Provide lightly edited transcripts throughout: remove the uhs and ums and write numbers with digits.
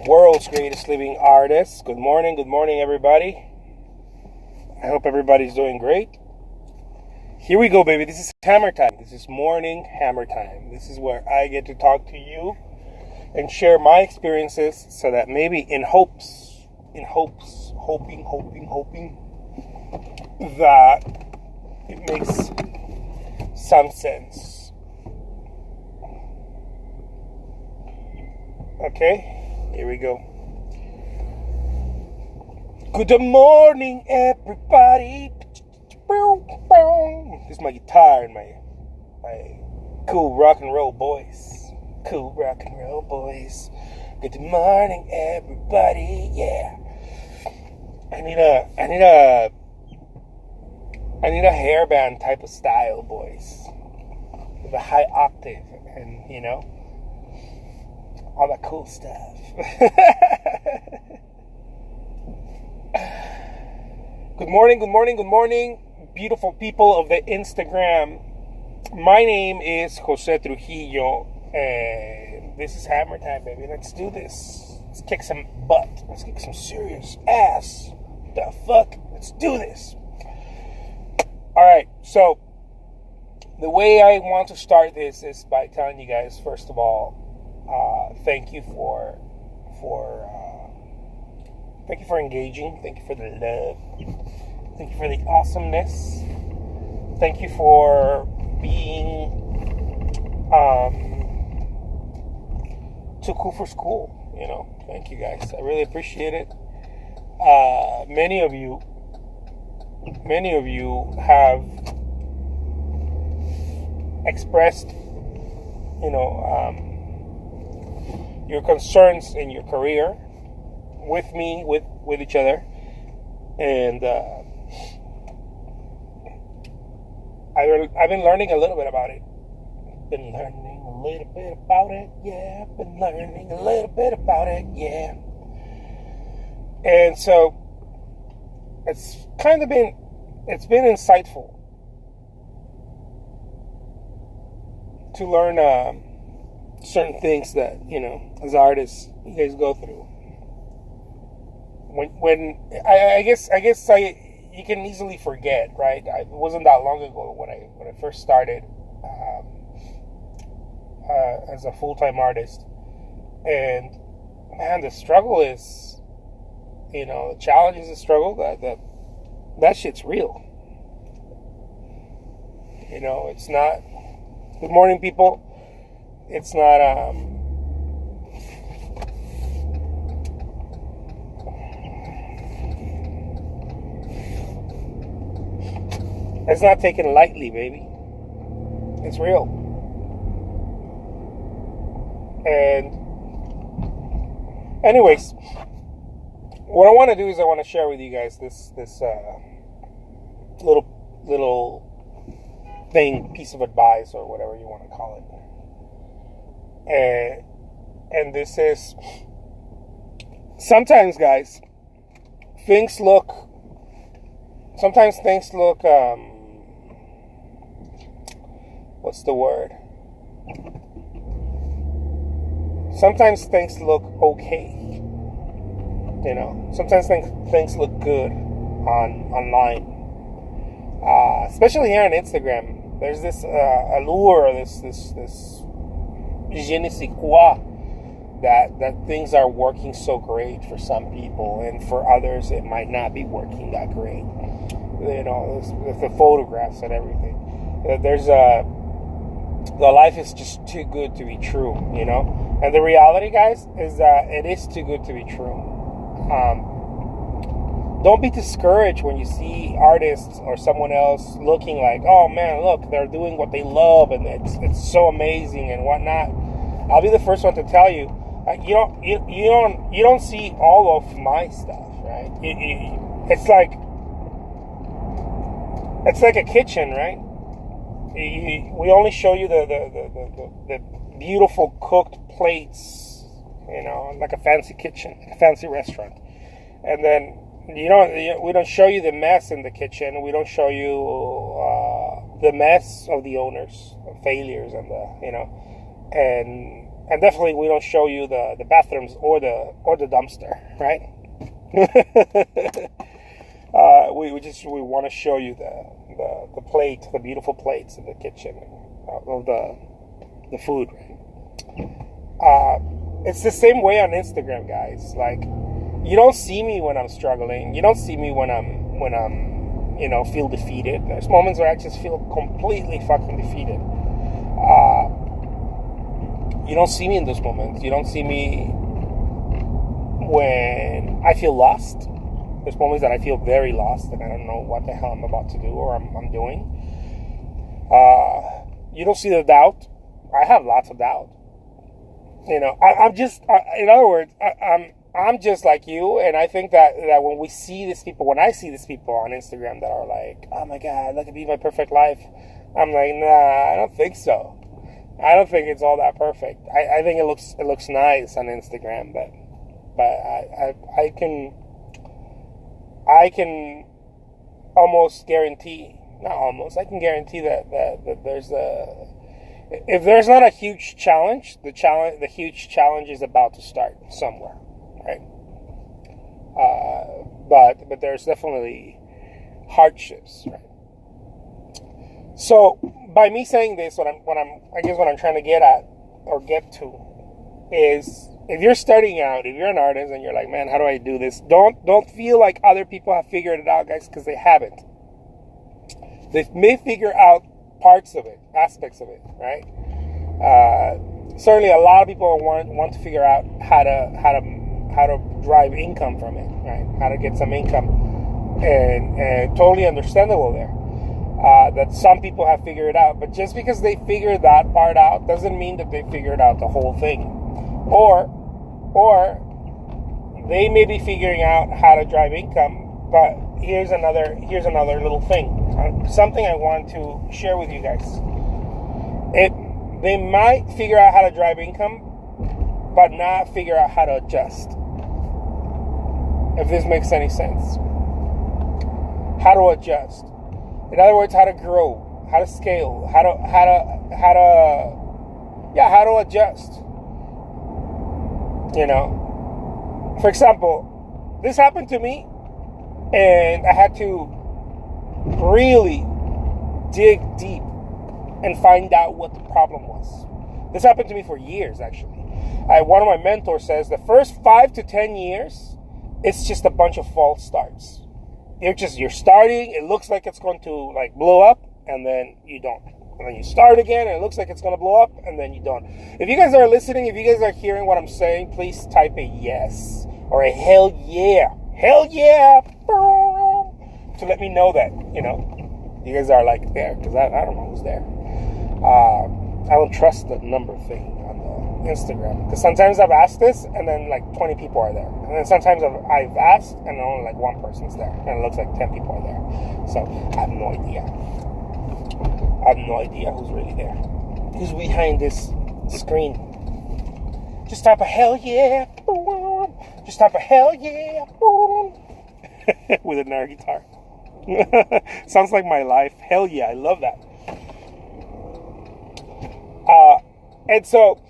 World's greatest living artist. Good morning, everybody. I hope everybody's doing great. Here we go, baby. This is hammer time. This is morning hammer time. This is where I get to talk to you and share my experiences so that maybe hoping that it makes some sense. Okay? Here we go. Good morning, everybody. This is my guitar and my cool rock and roll voice. Good morning, everybody. Yeah. I need a hairband type of style voice with a high octave and all that cool stuff. Good morning, beautiful people of the Instagram. My name is Jose Trujillo, and this is hammer time, baby. Let's do this. Let's kick some butt. Let's kick some serious ass. The fuck? Let's do this. Alright, so the way I want to start this is by telling you guys, first of all, thank you for engaging. Thank you for the love. Thank you for the awesomeness. Thank you for being too cool for school. Thank you guys. I really appreciate it. Many of you have expressed, your concerns in your career with me, with each other, and I've been learning a little bit about it. And so it's been insightful to learn certain things that, as artists, you guys go through. When I guess you can easily forget, right? It wasn't that long ago when I first started as a full-time artist, and man, the struggle is, the challenge is the struggle. That shit's real. It's not. Good morning, people. It's not it's not taken lightly, baby. It's real. And anyways, what I want to do is I want to share with you guys this little thing, piece of advice, or whatever you want to call it. And this is, sometimes, guys, things look what's the word? Sometimes things look okay. Sometimes things look good online. Especially here on Instagram. There's this allure, this je ne sais quoi, that things are working so great for some people, and for others it might not be working that great. The photographs and everything. There's the life is just too good to be true, And the reality, guys, is that it is too good to be true. Don't be discouraged when you see artists or someone else looking like, oh man, look, they're doing what they love and it's so amazing and whatnot. I'll be the first one to tell you, you don't see all of my stuff, right? It's like a kitchen, right? We only show you the beautiful cooked plates, like a fancy kitchen, a fancy restaurant, and then we don't show you the mess in the kitchen. We don't show you the mess of the owners, the failures, and And definitely we don't show you the bathrooms or the dumpster, right? We want to show you the plate, the beautiful plates in the kitchen of the food, right? It's the same way on Instagram, guys. Like, you don't see me when I'm struggling. You don't see me when I'm feel defeated. There's moments where I just feel completely fucking defeated. You don't see me in those moments. You don't see me when I feel lost. There's moments that I feel very lost and I don't know what the hell I'm about to do or I'm doing. You don't see the doubt. I have lots of doubt. I'm just, in other words, I'm just like you, and I think that when I see these people on Instagram that are like, oh my God, that could be my perfect life, I'm like, nah, I don't think so. I don't think it's all that perfect. I think it looks nice on Instagram, but I can almost guarantee, not almost, I can guarantee that there's if there's not a huge challenge, the huge challenge is about to start somewhere, right? But there's definitely hardships, right? So by me saying this, what I'm trying to get to is, if you're starting out, if you're an artist and you're like, man, how do I do this? Don't feel like other people have figured it out, guys, because they haven't. They may figure out parts of it, aspects of it, right? Certainly, a lot of people want to figure out how to drive income from it, right? How to get some income, and totally understandable there. That some people have figured it out, but just because they figured that part out doesn't mean that they figured out the whole thing, or they may be figuring out how to drive income. But here's another little thing, something I want to share with you guys. They might figure out how to drive income, but not figure out how to adjust. If this makes any sense. How to adjust. In other words, how to grow, how to scale, how to adjust. For example, this happened to me, and I had to really dig deep and find out what the problem was. This happened to me for years, actually. One of my mentors says the first 5 to 10 years, it's just a bunch of false starts. You're starting, it looks like it's going to blow up, and then you don't. And then you start again, and it looks like it's going to blow up, and then you don't. If you guys are listening, if you guys are hearing what I'm saying, please type a yes or a hell yeah. Hell yeah! To let me know that, you guys are there, because I don't know who's there. I don't trust the number thing on the Instagram, because sometimes I've asked this and then 20 people are there, and then sometimes I've asked and only one person's there, and it looks like 10 people are there. So I have no idea. Who's really there, who's behind this screen. Just type a hell yeah. Just type a hell yeah. With an air guitar. Sounds like my life. Hell yeah, I love that. And so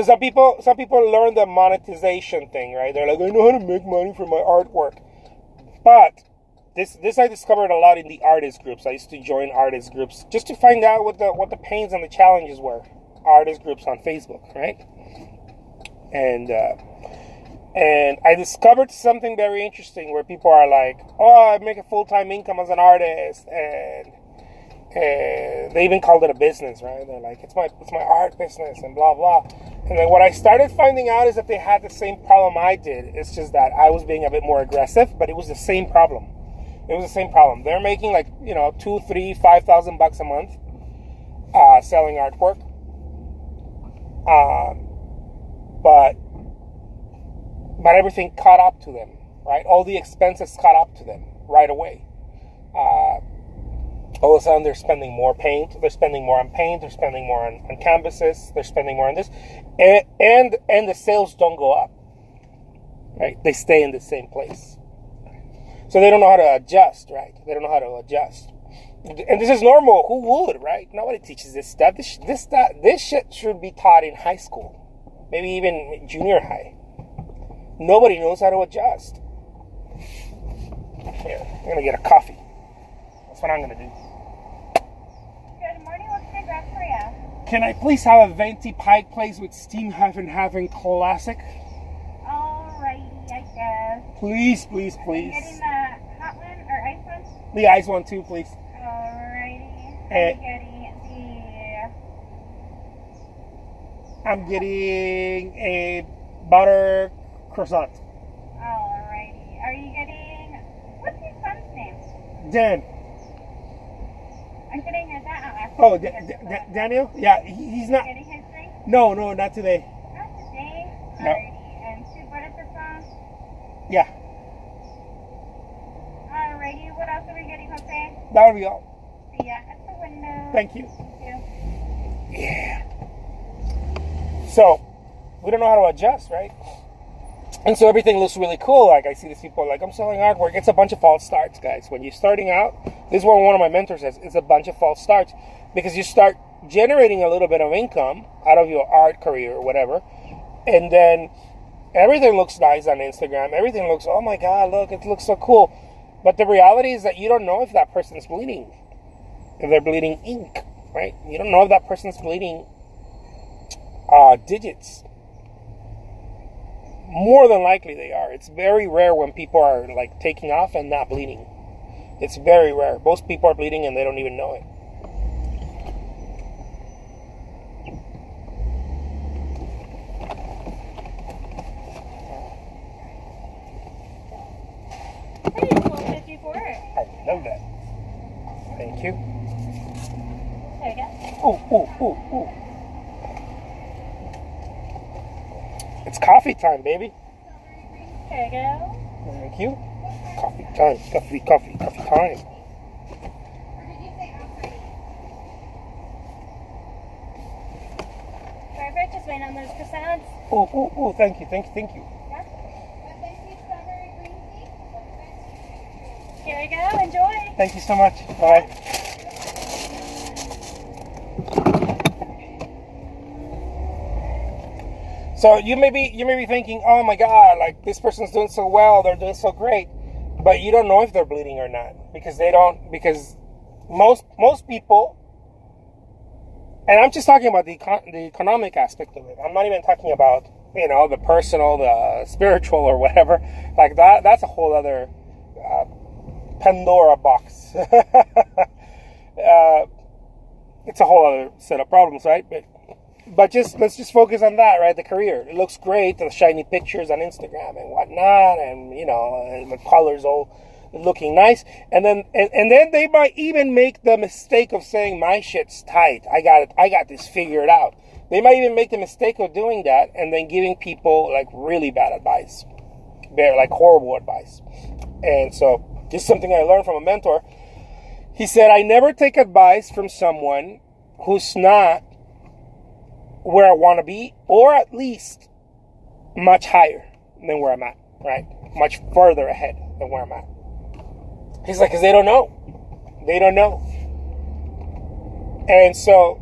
some people learn the monetization thing, right? They're like, I know how to make money from my artwork. But this I discovered a lot in the artist groups. I used to join artist groups just to find out what the pains and the challenges were. Artist groups on Facebook, right? And I discovered something very interesting where people are like, oh, I make a full-time income as an artist, and they even called it a business, right? They're like, it's my art business and blah blah. And then what I started finding out is that they had the same problem I did. It's just that I was being a bit more aggressive, but it was the same problem. They're making $2,000, $3,000, $5,000 a month selling artwork. But everything caught up to them, right? All the expenses caught up to them right away. All of a sudden, they're spending more paint. They're spending more on paint. They're spending more on canvases. They're spending more on this, and the sales don't go up, right? They stay in the same place. So they don't know how to adjust, right? They don't know how to adjust, and this is normal. Who would, right? Nobody teaches this stuff. This shit should be taught in high school. maybe even junior high. Nobody knows how to adjust. Here, I'm going to get a coffee. That's what I'm going to do. Good morning. What can I grab for you? Can I please have a venti pike place with steam half and half and classic? Alrighty, I guess. Please, please, please. Getting the hot one or ice one? The ice one too, please. Alrighty. I'm getting a butter croissant. Alrighty. Are you getting... What's your son's name? Dan. I'm getting his that. Oh, Daniel? Yeah, he's not... Getting his drink? No, not today. Not today? No. Alrighty. And 2 butter croissants? Yeah. Alrighty. What else are we getting, Jose? That would be all. See ya at the window. Thank you. Thank you. Yeah. So, we don't know how to adjust, right? And so everything looks really cool. Like, I see these people like, I'm selling artwork. It's a bunch of false starts, guys. When you're starting out, this is what one of my mentors says, it's a bunch of false starts. Because you start generating a little bit of income out of your art career or whatever. And then everything looks nice on Instagram. Everything looks, oh my God, look, it looks so cool. But the reality is that you don't know if that person's bleeding. If they're bleeding ink, right? You don't know if that person's bleeding digits. More than likely they are. It's very rare when people are like taking off and not bleeding. It's very rare. Most people are bleeding and they don't even know it. Hey, $12.54. I love that. Thank you. There you go. Ooh. It's coffee time, baby. There you go. Thank you. Coffee time. Coffee time. Perfect. Just waiting on those croissants. Oh, thank you. Yeah. Here we go. Enjoy. Thank you so much. Bye. So you may be thinking, oh my God, like this person's doing so well, they're doing so great, but you don't know if they're bleeding or not because most people, and I'm just talking about the economic aspect of it. I'm not even talking about the personal, the spiritual, or whatever like that. That's a whole other Pandora box. It's a whole other set of problems, right? But let's just focus on that, right? The career. It looks great, the shiny pictures on Instagram and whatnot, and and the colors all looking nice. And then they might even make the mistake of saying my shit's tight. I got this figured out. They might even make the mistake of doing that and then giving people like really bad advice. Like horrible advice. And so this is something I learned from a mentor. He said, I never take advice from someone who's not where I want to be, or at least much higher than where I'm at, right? Much further ahead than where I'm at. He's like, because they don't know. And so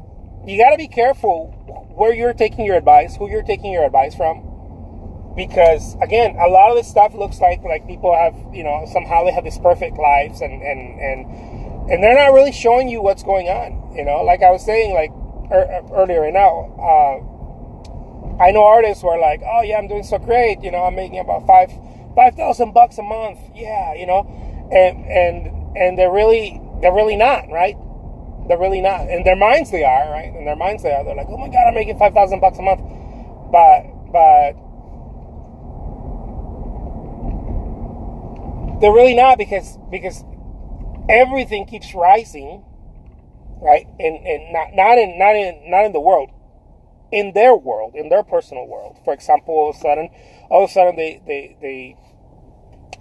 you got to be careful where you're taking your advice, who you're taking your advice from. Because, again, a lot of this stuff looks like people have, somehow they have these perfect lives and they're not really showing you what's going on. Like I was saying, like, earlier right now, I know artists who are like, oh yeah, I'm doing so great, I'm making about $5,000 a month, yeah, and they're really not, right? They're really not. In their minds they are, right? In their minds they are. They're like, oh my God, I'm making $5,000 a month, but they're really not because everything keeps rising. Right, and not in the world, in their world, in their personal world. For example, all of a sudden they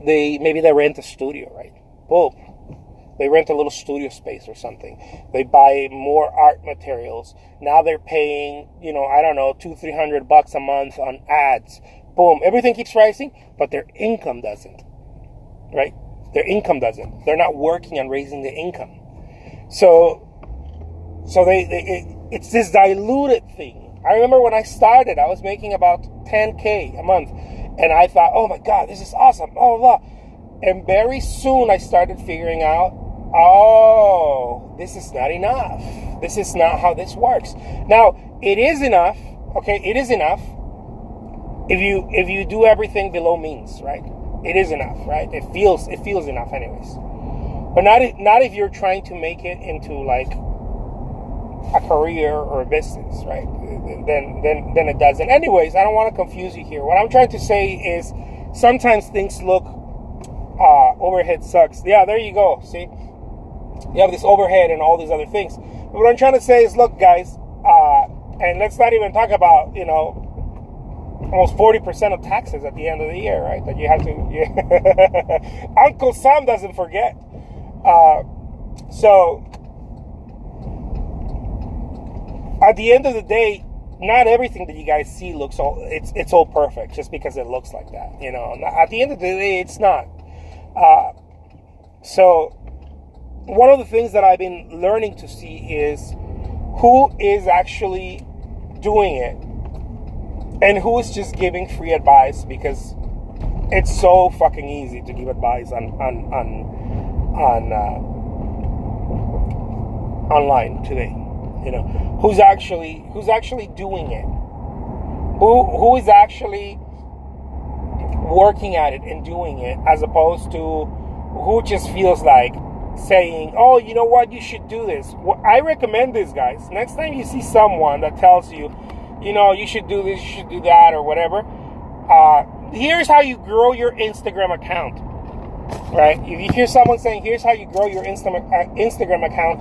maybe they rent a studio, right? Boom, they rent a little studio space or something. They buy more art materials. Now they're paying, I don't know, $200-300 a month on ads. Boom, everything keeps rising, but their income doesn't. Right, their income doesn't. They're not working on raising the income. So it's this diluted thing. I remember when I started, I was making about 10K a month. And I thought, oh my God, this is awesome, blah, blah, blah. And very soon I started figuring out, oh, this is not enough. This is not how this works. Now, it is enough, okay? It is enough if you do everything below means, right? It is enough, right? It feels enough anyways. But not if you're trying to make it into like a career or a business, right? Then it doesn't. Anyways, I don't want to confuse you here. What I'm trying to say is sometimes things look overhead sucks. Yeah, there you go. See? You have this overhead and all these other things. But what I'm trying to say is, look, guys, and let's not even talk about, almost 40% of taxes at the end of the year, right? That you have to... Uncle Sam doesn't forget. So, at the end of the day, not everything that you guys see looks it's all perfect just because it looks like that, At the end of the day, it's not. So, one of the things that I've been learning to see is who is actually doing it and who is just giving free advice, because it's so fucking easy to give advice on online today. Who's actually doing it? Who is actually working at it and doing it, as opposed to who just feels like saying, oh, you know what, you should do this. Well, I recommend this, guys. Next time you see someone that tells you, you should do this, you should do that, or whatever, here's how you grow your Instagram account, right? If you hear someone saying, here's how you grow your Instagram account,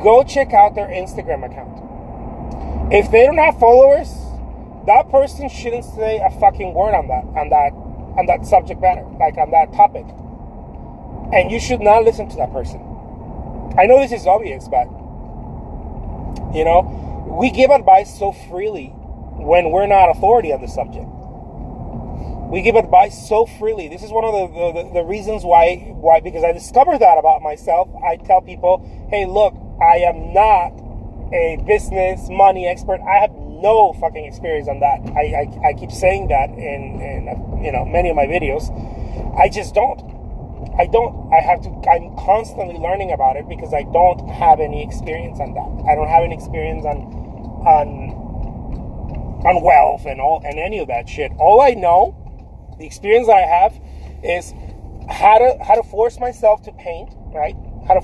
go check out their Instagram account. If they don't have followers, that person shouldn't say a fucking word on that subject matter, like on that topic. And you should not listen to that person. I know this is obvious, but, we give advice so freely when we're not authority on the subject. We give advice so freely. This is one of the reasons why, because I discovered that about myself. I tell people, hey, look, I am not a business money expert. I have no fucking experience on that. I keep saying that in many of my videos. I just don't. I'm constantly learning about it because I don't have any experience on that. I don't have any experience on wealth and any of that shit. All I know, the experience that I have, is how to force myself to paint, right? How to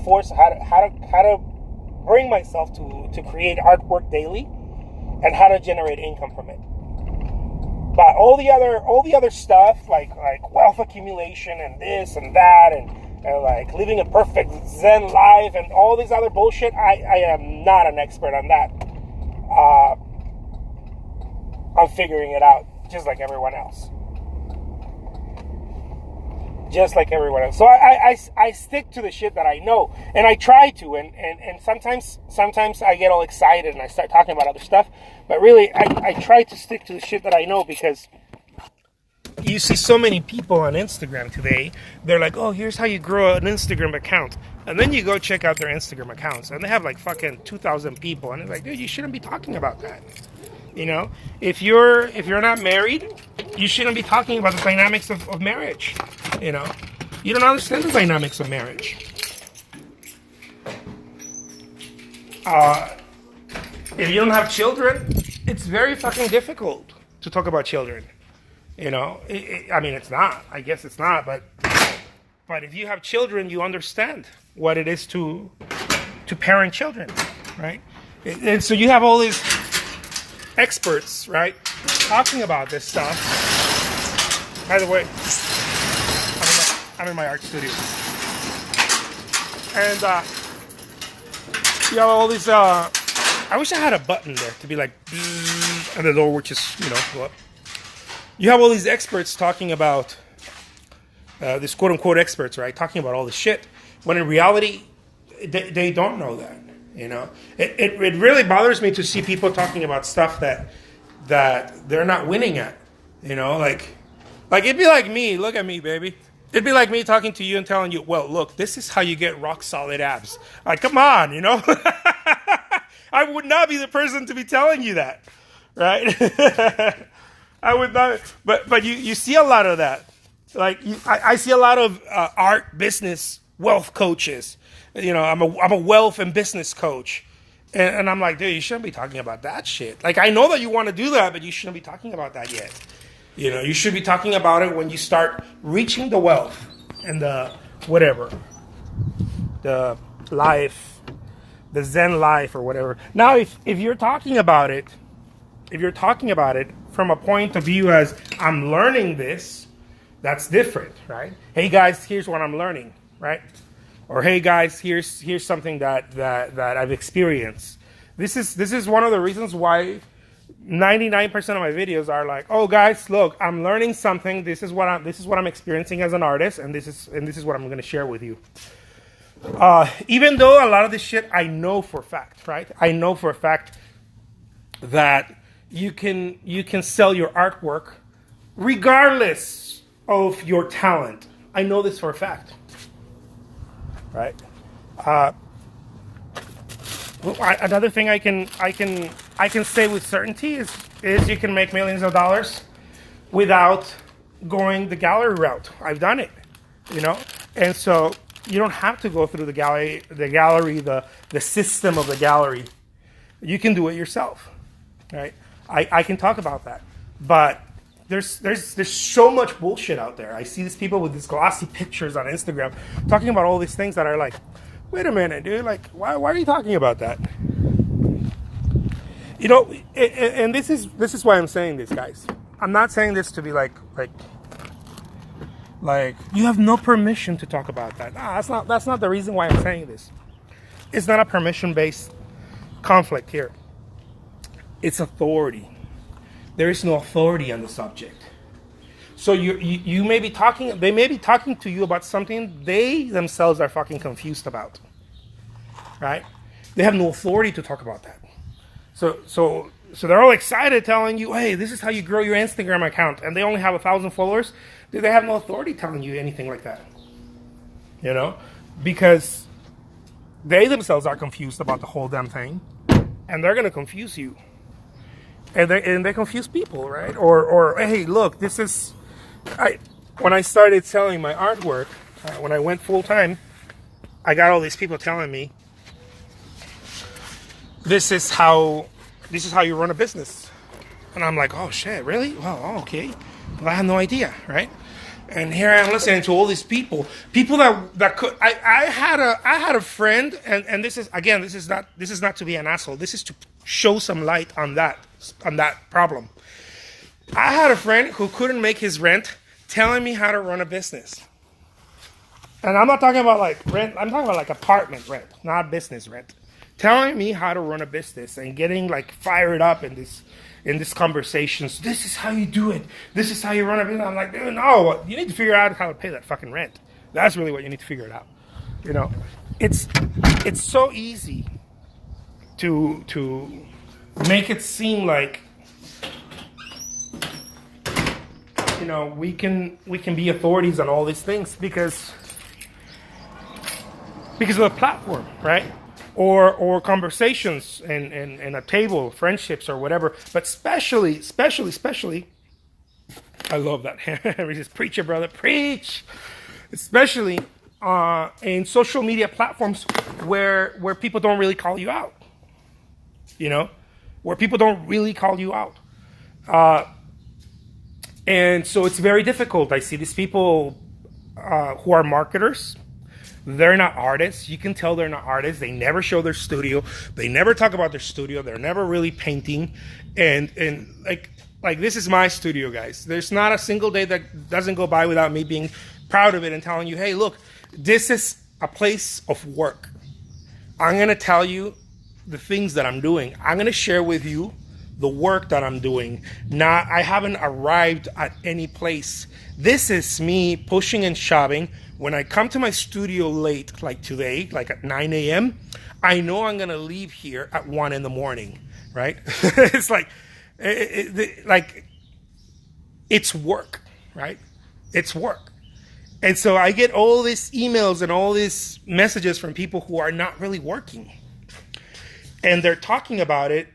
bring myself to create artwork daily, and how to generate income from it. But all the other stuff, like wealth accumulation and this and that, and like living a perfect Zen life and all this other bullshit, I am not an expert on that. I'm figuring it out just like everyone else. So I stick to the shit that I know, and I try to, and sometimes I get all excited and I start talking about other stuff, but really I try to stick to the shit that I know, because you see so many people on Instagram today, they're like, oh, here's how you grow an Instagram account, and then you go check out their Instagram accounts, and they have like fucking 2,000 people, and it's like, dude, you shouldn't be talking about that. If you're not married, you shouldn't be talking about the dynamics of marriage. You don't understand the dynamics of marriage. If you don't have children, it's very fucking difficult to talk about children. It's not. I guess it's not, but if you have children, you understand what it is to parent children, right? And so you have all these experts, right, talking about this stuff. By the way, I'm in my art studio, and you have all these. I wish I had a button there to be like, and the door would just, go up. You have all these experts talking about these quote unquote experts, right, talking about all this shit, when in reality, they don't know that. It really bothers me to see people talking about stuff that they're not winning at. Like it'd be like me. Look at me, baby. It'd be like me talking to you and telling you, well, look, this is how you get rock solid abs. Like, come on, I would not be the person to be telling you that, right? I would not, but you see a lot of that. Like I see a lot of art, business, wealth coaches. You know, I'm a wealth and business coach, and I'm like, dude, you shouldn't be talking about that shit. Like, I know that you want to do that, but you shouldn't be talking about that yet. You know, you should be talking about it when you start reaching the wealth and the whatever, the life, the Zen life or whatever. Now, if you're talking about it, from a point of view as I'm learning this, that's different, right? Hey guys, here's what I'm learning, right? Or hey guys, here's something that I've experienced. This is one of the reasons why 99% of my videos are like, oh guys, look, I'm learning something. This is what I'm experiencing as an artist, and this is what I'm going to share with you. Even though a lot of this shit I know for a fact, right? I know for a fact that you can sell your artwork regardless of your talent. I know this for a fact, right? Another thing I can say with certainty is you can make millions of dollars without going the gallery route. I've done it, you know, and so you don't have to go through the system of the gallery. You can do it yourself, right? I can talk about that, but there's so much bullshit out there. I see these people with these glossy pictures on Instagram talking about all these things that are like, wait a minute, dude, like, why are you talking about that? You know, and this is why I'm saying this, guys. I'm not saying this to be like you have no permission to talk about that. Nah, that's not the reason why I'm saying this. It's not a permission-based conflict here. It's authority. There is no authority on the subject. So you may be talking, they may be talking to you about something they themselves are fucking confused about, right? They have no authority to talk about that. So they're all excited telling you, hey, this is how you grow your Instagram account, and they only have 1,000 followers. Dude, they have no authority telling you anything like that, you know, because they themselves are confused about the whole damn thing, and they're gonna confuse you. And they confuse people, right? Or hey, look, this is... when I started selling my artwork, when I went full time, I got all these people telling me, this is how you run a business. And I'm like, oh shit, really? Well, okay. Well, I had no idea, right? And here I am listening to all these people that could... I had a friend, and this is not to be an asshole. This is to show some light on that problem. I had a friend who couldn't make his rent telling me how to run a business. And I'm not talking about like rent, I'm talking about like apartment rent, not business rent. Telling me how to run a business and getting like fired up in this conversations. This is how you do it. This is how you run a business. I'm like, dude, no, you need to figure out how to pay that fucking rent. That's really what you need to figure it out. You know, it's so easy to make it seem like, you know, we can be authorities on all these things because of the platform, right? Or conversations and a table, friendships or whatever. But especially, I love that. We just preach it, brother, preach. Especially in social media platforms where people don't really call you out. You know, where people don't really call you out. And so it's very difficult. I see these people who are marketers. They're not artists. You can tell they're not artists. They never show their studio. They never talk about their studio. They're never really painting. And like this is my studio, guys. There's not a single day that doesn't go by without me being proud of it and telling you, hey, look, this is a place of work. I'm going to tell you the things that I'm doing. I'm going to share with you the work that I'm doing. Now, I haven't arrived at any place. This is me pushing and shoving. When I come to my studio late, like today, like at 9 a.m., I know I'm going to leave here at 1 in the morning, right? It's like, it's work, right? It's work. And so I get all these emails and all these messages from people who are not really working. And they're talking about it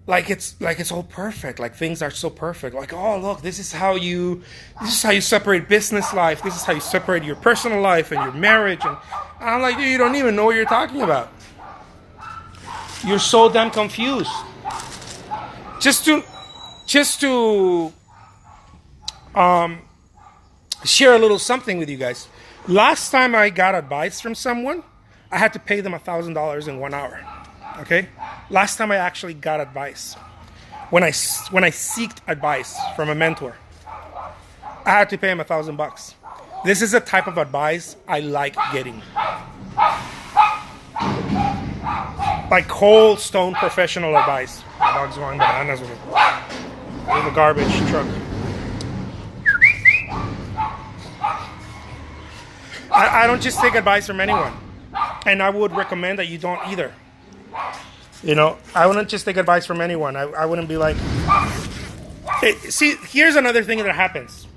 like it's all perfect, like things are so perfect, like, oh look, this is how you separate business life, this is how you separate your personal life and your marriage, and I'm like, dude, you don't even know what you're talking about. You're so damn confused. Just to share a little something with you guys. Last time I got advice from someone, I had to pay them $1,000 in 1 hour. Okay, last time I actually got advice, when I seeked advice from a mentor, I had to pay him $1,000. This is the type of advice I like getting, like cold stone professional advice. My dog's going bananas with the garbage truck. I don't just take advice from anyone, and I would recommend that you don't either. You know, I wouldn't just take advice from anyone. I wouldn't be like, hey, see, here's another thing that happens.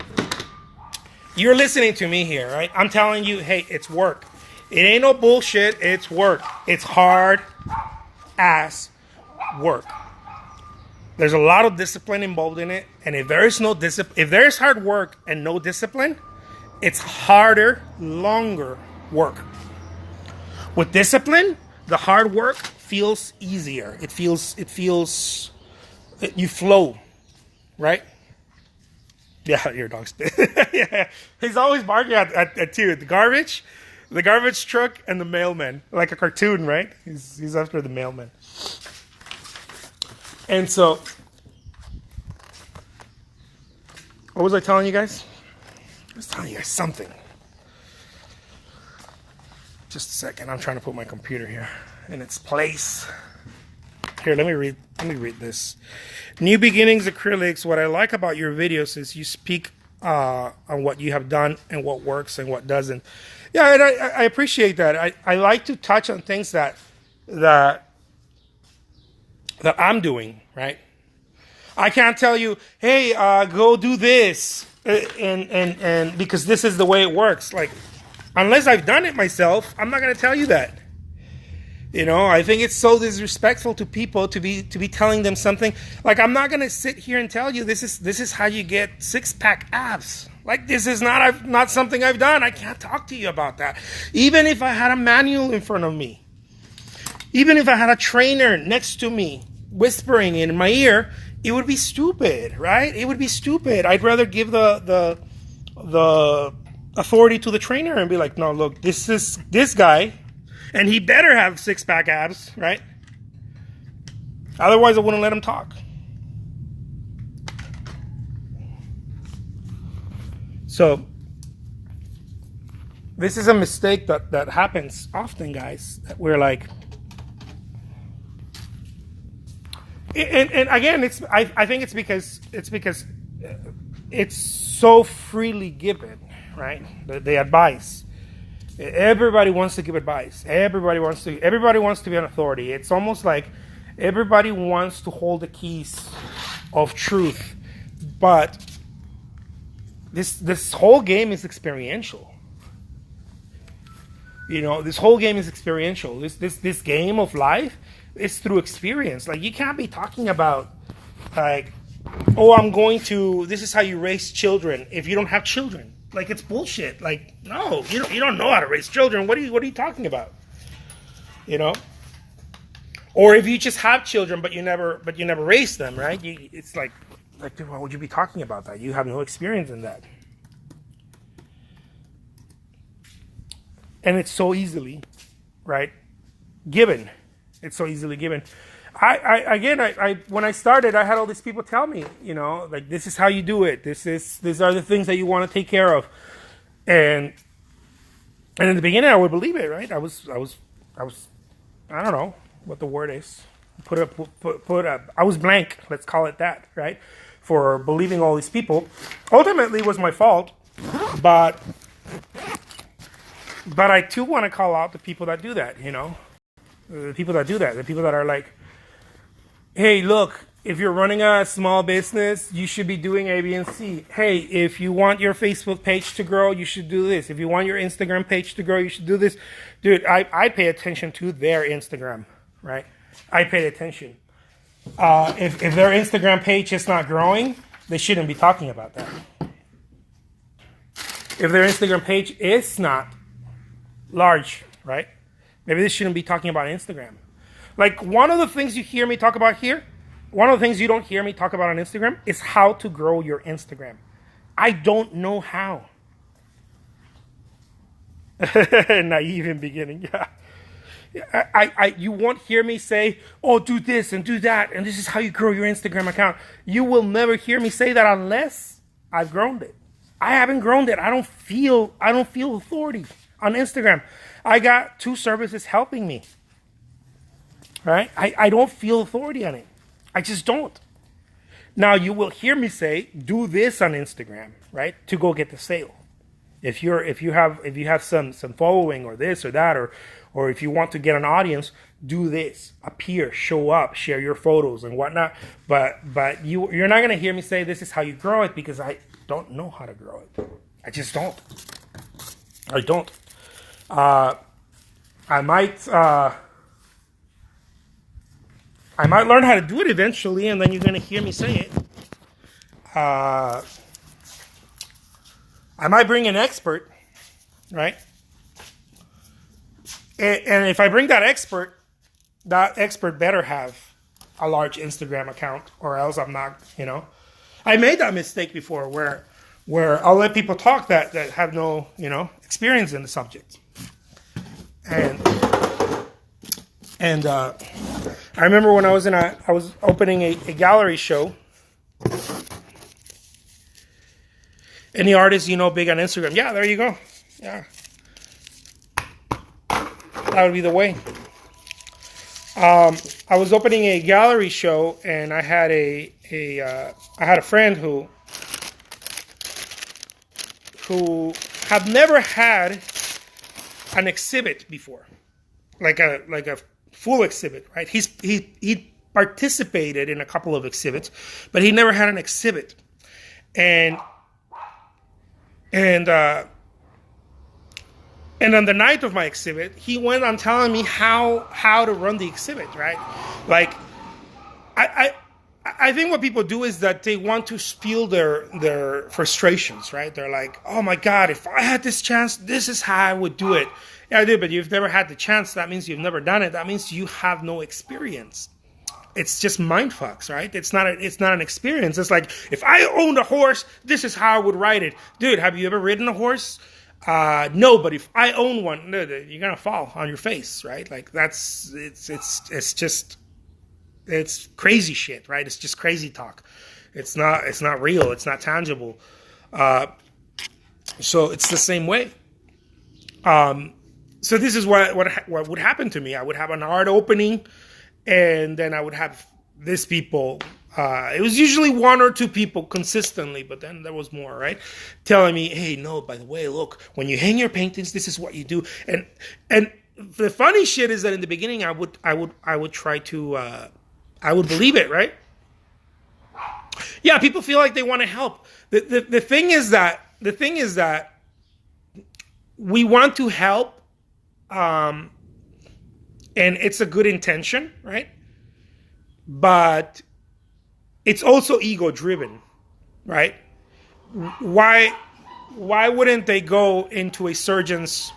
You're listening to me here, right? I'm telling you, hey, it's work. It ain't no bullshit. It's work. It's hard ass work. There's a lot of discipline involved in it, and if there is no discipline, if there is hard work and no discipline, it's harder, longer work. With discipline, the hard work feels easier. You flow, right? Yeah, your dog's yeah. He's always barking at two. The garbage truck, and the mailman, like a cartoon, right? He's after the mailman. And so, what was I telling you guys? I was telling you guys something. Just a second. I'm trying to put my computer here in its place. Here, let me read this. New Beginnings Acrylics. What I like about your videos is you speak on what you have done and what works and what doesn't. Yeah, and I appreciate that. I like to touch on things that I'm doing, right? I can't tell you, hey, go do this, and because this is the way it works. Like, unless I've done it myself, I'm not going to tell you that. You know, I think it's so disrespectful to people to be telling them something. Like, I'm not going to sit here and tell you this is how you get six-pack abs. Like, this is not something I've done. I can't talk to you about that. Even if I had a manual in front of me, even if I had a trainer next to me whispering in my ear, it would be stupid, right? It would be stupid. I'd rather give the authority to the trainer and be like, no, look, this is this guy, and he better have six-pack abs, right? Otherwise, I wouldn't let him talk. So, this is a mistake that happens often, guys. That we're like, and again, I think it's because it's so freely given, right? The advice. Everybody wants to give advice. Everybody wants to be an authority. It's almost like everybody wants to hold the keys of truth, but this whole game is experiential. You know, this whole game is experiential. This game of life is through experience. Like, you can't be talking about like, oh, this is how you raise children if you don't have children. Like, it's bullshit. Like, no, you don't know how to raise children. What are you talking about? You know? Or if you just have children but you never raise them, right? It's like, dude, why would you be talking about that? You have no experience in that. And it's so easily, right, given. It's so easily given. I when I started, I had all these people tell me, you know, like, this is how you do it. These are the things that you want to take care of. And in the beginning, I would believe it, right? I was I don't know what the word is. I was blank. Let's call it that, right? For believing all these people. Ultimately, it was my fault, but I too want to call out the people that do that, you know? The people that do that. The people that are like, hey, look, if you're running a small business, you should be doing A, B, and C. Hey, if you want your Facebook page to grow, you should do this. If you want your Instagram page to grow, you should do this. Dude, I pay attention to their Instagram, right? I pay attention. If their Instagram page is not growing, they shouldn't be talking about that. If their Instagram page is not large, right? Maybe they shouldn't be talking about Instagram. Like one of the things you hear me talk about here, one of the things you don't hear me talk about on Instagram is how to grow your Instagram. I don't know how. Naive in beginning, yeah. You won't hear me say, oh, do this and do that, and this is how you grow your Instagram account. You will never hear me say that unless I've grown it. I haven't grown it. I don't feel authority on Instagram. I got 2 services helping me. Right? I don't feel authority on it. I just don't. Now you will hear me say, do this on Instagram, right? To go get the sale. If you have some following or this or that, or if you want to get an audience, do this. Appear, show up, share your photos and whatnot. But you're not gonna hear me say this is how you grow it, because I don't know how to grow it. I just don't. I don't. I might learn how to do it eventually, and then you're gonna hear me say it. I might bring an expert, right? And if I bring that expert better have a large Instagram account, or else I'm not, I made that mistake before where I'll let people talk that have no, experience in the subject. And I remember when I was opening a gallery show. Any artists big on Instagram? Yeah, there you go. Yeah, that would be the way. I was opening a gallery show, and I had a friend who had never had an exhibit before, like a full exhibit, right? He participated in a couple of exhibits, but he never had an exhibit, and on the night of my exhibit, he went on telling me how to run the exhibit, right? Like, I think what people do is that they want to spill their frustrations, right? They're like, oh my God, if I had this chance, this is how I would do it. Yeah, I did, but you've never had the chance. That means you've never done it. That means you have no experience. It's just mind fucks, right? It's not an experience. It's like, if I owned a horse, this is how I would ride it. Dude, have you ever ridden a horse? No, but if I own one, you're gonna fall on your face, right? Like it's crazy shit, right? It's just crazy talk. It's not real. It's not tangible. So it's the same way. So this is what would happen to me. I would have an art opening, and then I would have these people. It was usually 1 or 2 people consistently, but then there was more, right? Telling me, hey, no, by the way, look, when you hang your paintings, this is what you do. And the funny shit is that in the beginning, I would try to, I would believe it, right? Yeah, people feel like they want to help. The thing is that we want to help, and it's a good intention, right? But it's also ego driven, right? Why wouldn't they go into a surgeon's,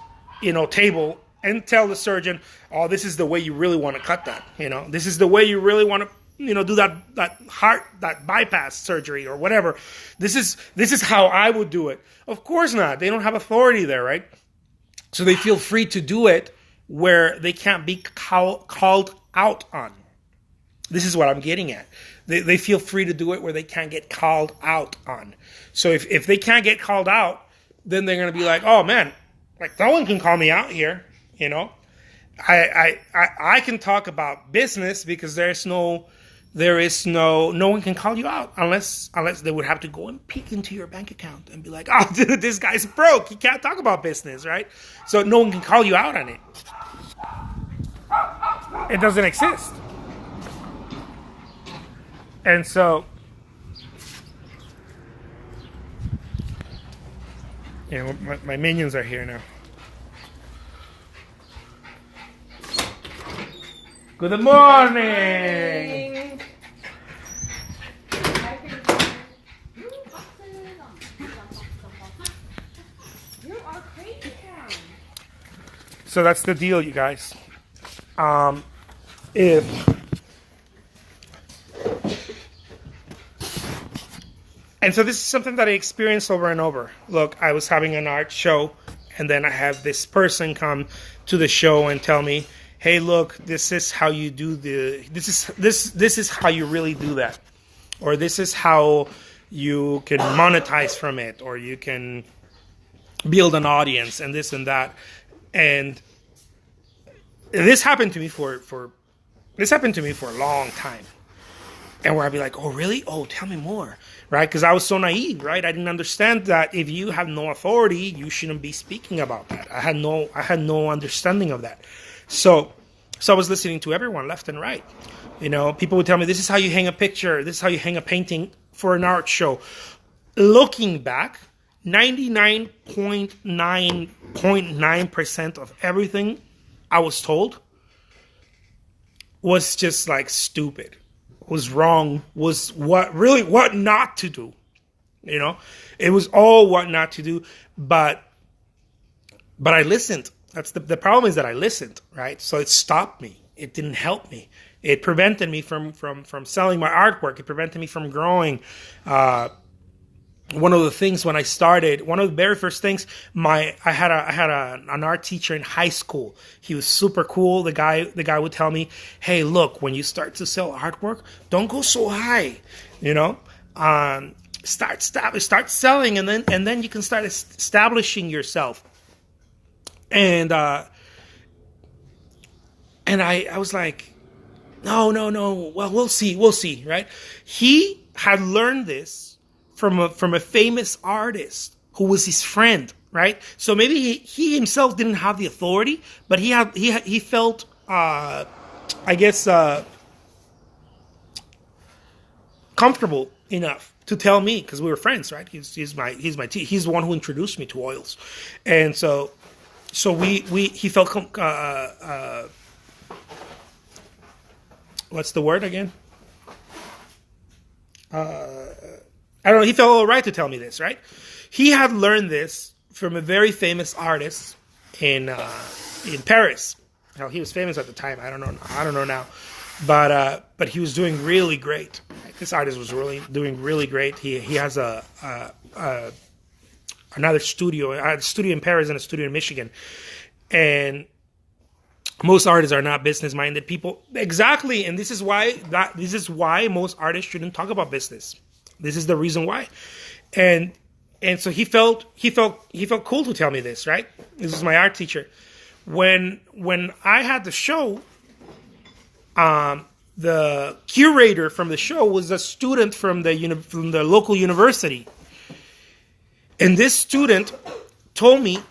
table and tell the surgeon, oh, this is the way you really want to cut that, this is the way you really want to, do that heart, that bypass surgery or whatever. This is how I would do it. Of course not. They don't have authority there, right? So they feel free to do it where they can't be called out on. This is what I'm getting at. They feel free to do it where they can't get called out on. So if they can't get called out, then they're going to be like, oh man, like no one can call me out here, I can talk about business because no one can call you out unless they would have to go and peek into your bank account and be like, oh, dude, this guy's broke. He can't talk about business, right? So no one can call you out on it. It doesn't exist. And so, my minions are here now. Good morning. So that's the deal, you guys. If And so this is something that I experienced over and over. Look, I was having an art show, and then I have this person come to the show and tell me, "Hey, look, this is how you do this is how you really do that, or this is how you can monetize from it, or you can build an audience, and this and that." And this happened to me for a long time. And where I'd be like, "Oh, really? Oh, tell me more." Right? Because I was so naive, right? I didn't understand that if you have no authority, you shouldn't be speaking about that. I had no understanding of that. So I was listening to everyone left and right. People would tell me, "This is how you hang a picture. This is how you hang a painting for an art show." Looking back, 99.9% of everything I was told was just like stupid. Was wrong, was what not to do. It was all what not to do, but I listened. That's the problem, is that I listened, right? So it stopped me. It didn't help me. It prevented me from selling my artwork. It prevented me from growing. One of the things when I started, one of the very first things, I had an art teacher in high school. He was super cool. The guy would tell me, "Hey, look, when you start to sell artwork, don't go so high, start selling, and then you can start establishing yourself." And I was like, no. Well, we'll see, right? He had learned this from a famous artist who was his friend, right? So maybe he himself didn't have the authority, but he felt comfortable enough to tell me, because we were friends, right? He's the one who introduced me to oils, and so he felt what's the word again? I don't know. He felt all right to tell me this, right? He had learned this from a very famous artist in Paris. Now, he was famous at the time. I don't know now, but he was doing really great. This artist was really doing really great. He has another studio, a studio in Paris and a studio in Michigan, and most artists are not business-minded people. Exactly, and this is why most artists shouldn't talk about business. This is the reason why. And so he felt cool to tell me this, right? This was my art teacher. When I had the show, the curator from the show was a student from the local university. And this student told me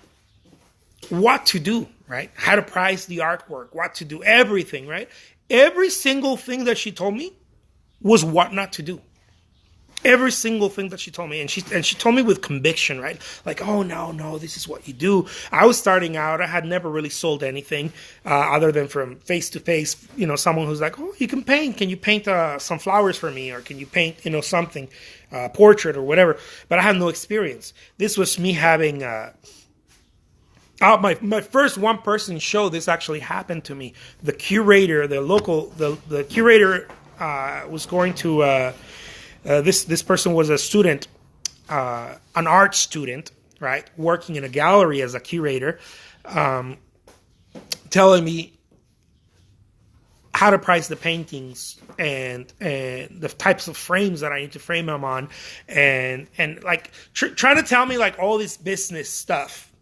what to do, right? How to price the artwork, what to do, everything, right? Every single thing that she told me was what not to do. Every single thing that she told me, and she told me with conviction, right? Like, "Oh, no, this is what you do." I was starting out. I had never really sold anything other than from face to face. Someone who's like, "Oh, you can paint. Can you paint some flowers for me? Or can you paint, something, portrait or whatever?" But I had no experience. This was me having my first one-person show. This actually happened to me. The curator, the curator was going to. This person was a student, an art student, right, working in a gallery as a curator, telling me how to price the paintings and the types of frames that I need to frame them on, and like trying to tell me like all this business stuff,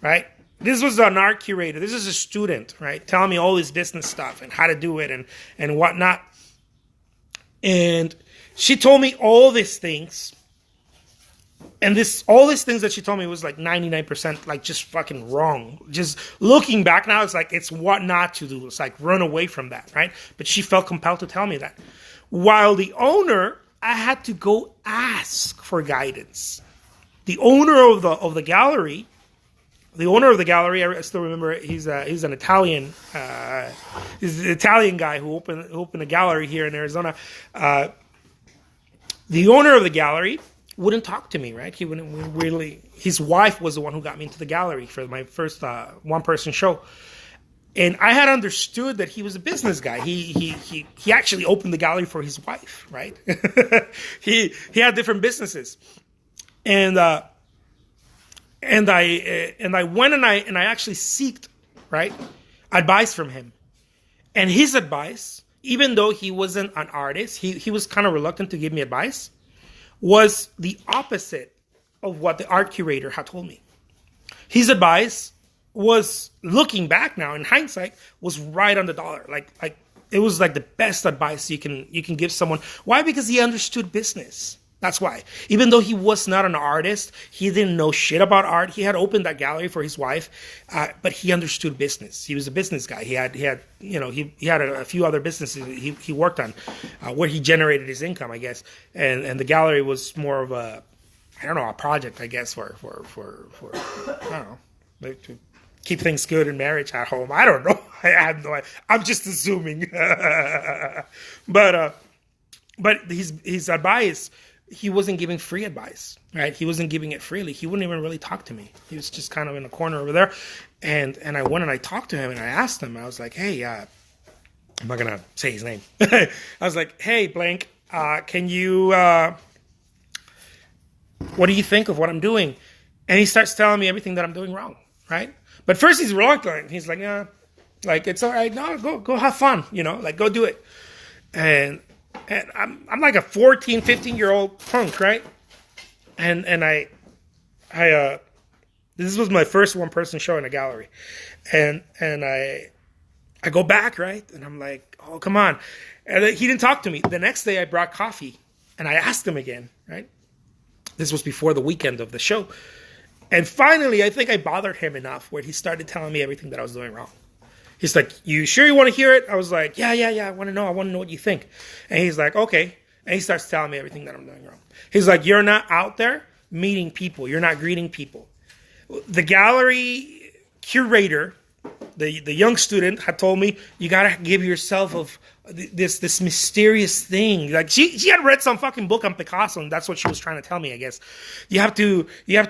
right? This was an art curator. This is a student, right, telling me all this business stuff and how to do it and whatnot, and she told me all these things, and all these things that she told me was like 99% like just fucking wrong. Just looking back now, it's like it's what not to do. It's like run away from that, right? But she felt compelled to tell me that. While the owner, I had to go ask for guidance. The owner of the gallery, I still remember. He's an Italian. He's an Italian guy who opened a gallery here in Arizona. The owner of the gallery wouldn't talk to me, right? He wouldn't really. His wife was the one who got me into the gallery for my first one-person show, and I had understood that he was a business guy. He actually opened the gallery for his wife, right? he had different businesses, and I went and I actually sought, right, advice from him, and his advice, even though he wasn't an artist, he was kind of reluctant to give me advice, was the opposite of what the art curator had told me. His advice was, looking back now in hindsight, was right on the dollar. Like it was like the best advice you can give someone. Why? Because he understood business. That's why. Even though he was not an artist, he didn't know shit about art. He had opened that gallery for his wife, but he understood business. He was a business guy. He had a few other businesses he worked on, where he generated his income, I guess. And the gallery was more of a project, I guess, for I don't know, like to keep things good in marriage at home. I don't know. I have no idea. I'm just assuming. But his advice, he wasn't giving free advice, right? He wasn't giving it freely. He wouldn't even really talk to me. He was just kind of in a corner over there. And I went and I talked to him and I asked him, I was like, hey, I'm not going to say his name. I was like, hey, blank, can you, what do you think of what I'm doing? And he starts telling me everything that I'm doing wrong, right? But first he's reluctant. He's like, yeah, like, it's all right. No, go have fun, like, go do it. And I'm like a 14, 15-year-old punk, right? And I this was my first one-person show in a gallery. And I go back, right? And I'm like, oh, come on. And he didn't talk to me. The next day I brought coffee and I asked him again, right? This was before the weekend of the show. And finally, I think I bothered him enough where he started telling me everything that I was doing wrong. He's like, you sure you want to hear it? I was like, yeah, I want to know. I want to know what you think. And he's like, okay. And he starts telling me everything that I'm doing wrong. He's like, you're not out there meeting people. You're not greeting people. The gallery curator, the young student, had told me, you got to give yourself of this mysterious thing. Like she had read some fucking book on Picasso, and that's what she was trying to tell me, I guess. You have to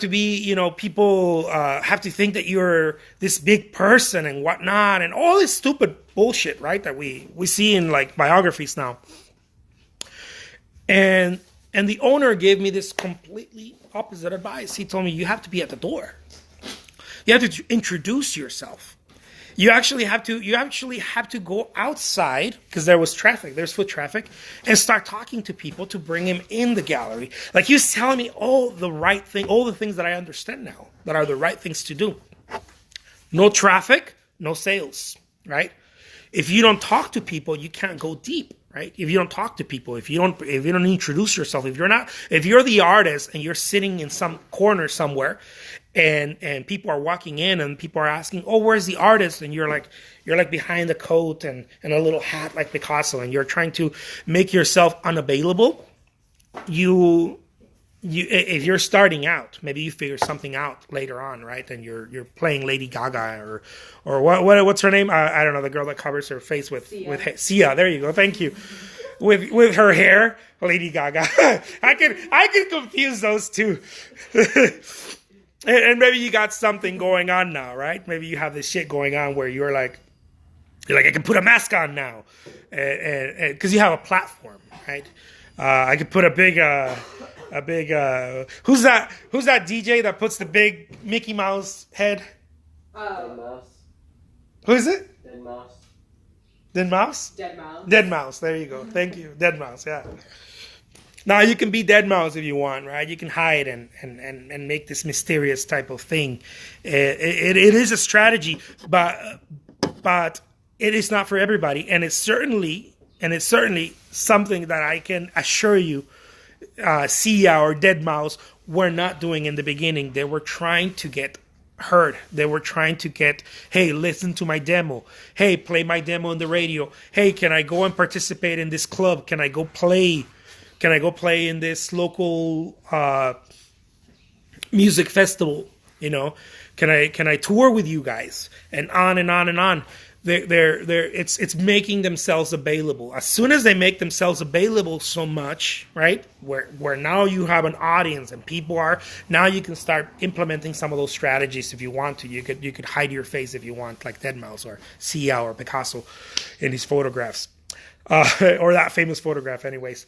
be, people have to think that you're this big person and whatnot, and all this stupid bullshit, right, that we see in like biographies now. And the owner gave me this completely opposite advice. He told me, you have to be at the door. You have to introduce yourself. You actually have to go outside, because there's foot traffic, and start talking to people to bring him in the gallery. Like, he was telling me all the things that I understand now that are the right things to do. No traffic, no sales, right? If you don't talk to people, you can't go deep, right? If you don't talk to people, if you don't introduce yourself, if you're the artist and you're sitting in some corner somewhere, and people are walking in and people are asking, oh, where's the artist? And you're like behind a coat and a little hat like Picasso, and you're trying to make yourself unavailable. If you're starting out, maybe you figure something out later on, right? And you're playing Lady Gaga or what's her name? I don't know, the girl that covers her face with Sia. There you go. Thank you. With her hair, Lady Gaga. I can confuse those two. And maybe you got something going on now, right? Maybe you have this shit going on where you're like, I can put a mask on now, and because you have a platform, right? I could put a big who's that DJ that puts the big Mickey Mouse head? Dead Mouse. Who is it? Dead Mouse. Dead Mouse? Dead Mouse. Dead Mouse. There you go. Thank you. Dead Mouse. Yeah. Now you can be Dead Mouse if you want, right? You can hide and make this mysterious type of thing. It is a strategy, but it is not for everybody, and it's certainly something that I can assure you, Sia or Dead Mouse were not doing in the beginning. They were trying to get heard. They were trying to get, hey, listen to my demo. Hey, play my demo on the radio. Hey, can I go and participate in this club? Can I go play in this local music festival? Can I tour with you guys? And on and on and on. It's making themselves available. As soon as they make themselves available so much, right? Where now you have an audience and people are, now you can start implementing some of those strategies if you want to. You could hide your face if you want, like Deadmau5 or Sia or Picasso in these photographs. Or that famous photograph anyways.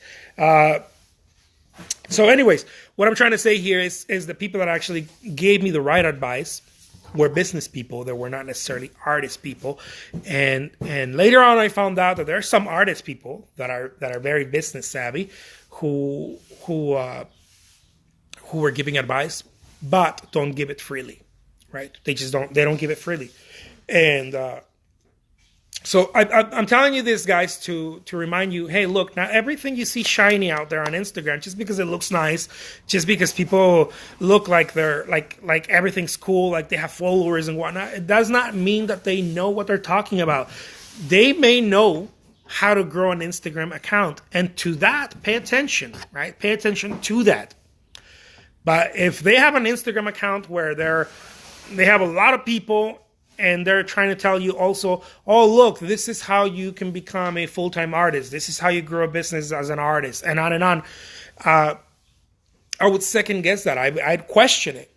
So anyways, what I'm trying to say here is the people that actually gave me the right advice were business people that were not necessarily artist people, and later on I found out that there are some artist people that are very business savvy who were giving advice but don't give it freely, right? They don't give it freely, and so I'm telling you this, guys, to remind you, hey, look, not everything you see shiny out there on Instagram, just because it looks nice, just because people look like they're like everything's cool, like they have followers and whatnot, it does not mean that they know what they're talking about. They may know how to grow an Instagram account, and to that, pay attention, right? Pay attention to that. But if they have an Instagram account where they have a lot of people, and they're trying to tell you also, oh, look, this is how you can become a full-time artist. This is how you grow a business as an artist, and on and on. I would second guess that. I'd question it.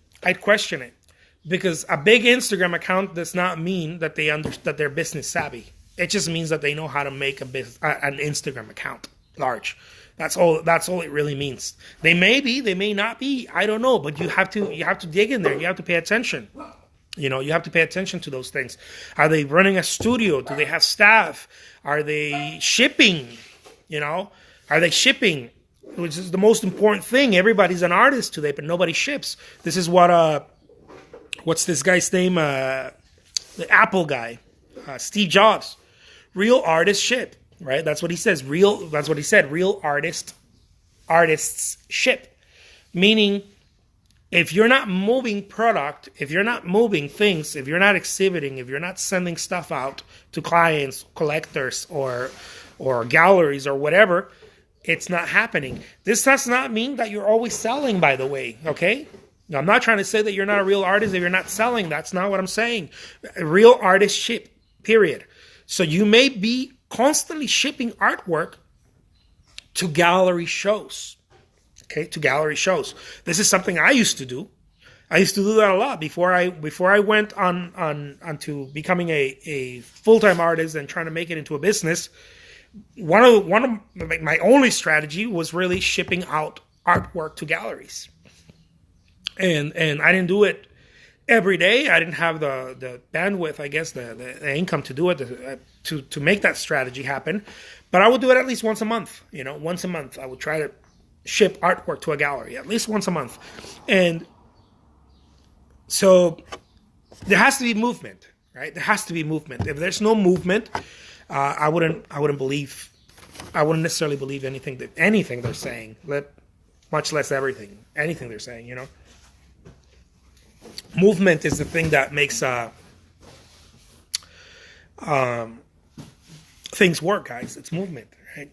Because a big Instagram account does not mean that that they're business savvy. It just means that they know how to make an Instagram account large. That's all it really means. They may be, they may not be. I don't know, but you have to dig in there. You have to pay attention. You know, you have to pay attention to those things. Are they running a studio? Do they have staff? Are they shipping? You know, are they shipping? Which is the most important thing. Everybody's an artist today, but nobody ships. This is what's this guy's name? The Apple guy, Steve Jobs. Real artists ship, right? That's what he says. That's what he said. Real artists ship. Meaning, if you're not moving product, if you're not moving things, if you're not exhibiting, if you're not sending stuff out to clients, collectors, or galleries or whatever, it's not happening. This does not mean that you're always selling, by the way, okay? Now, I'm not trying to say that you're not a real artist if you're not selling. That's not what I'm saying. Real artists ship, period. So you may be constantly shipping artwork to gallery shows. Okay, to gallery shows. This is something I used to do. I used to do that a lot before I went on to becoming a full-time artist and trying to make it into a business. One of my only strategy was really shipping out artwork to galleries, and I didn't do it every day. I didn't have the bandwidth, I guess, the income to do it to make that strategy happen. But I would do it at least once a month. You know, once a month I would try to ship artwork to a gallery at least once a month. And so there has to be movement, right? There has to be movement. If there's no movement, I wouldn't necessarily believe anything they're saying, much less anything they're saying, you know. Movement is the thing that makes things work, guys. It's movement, right?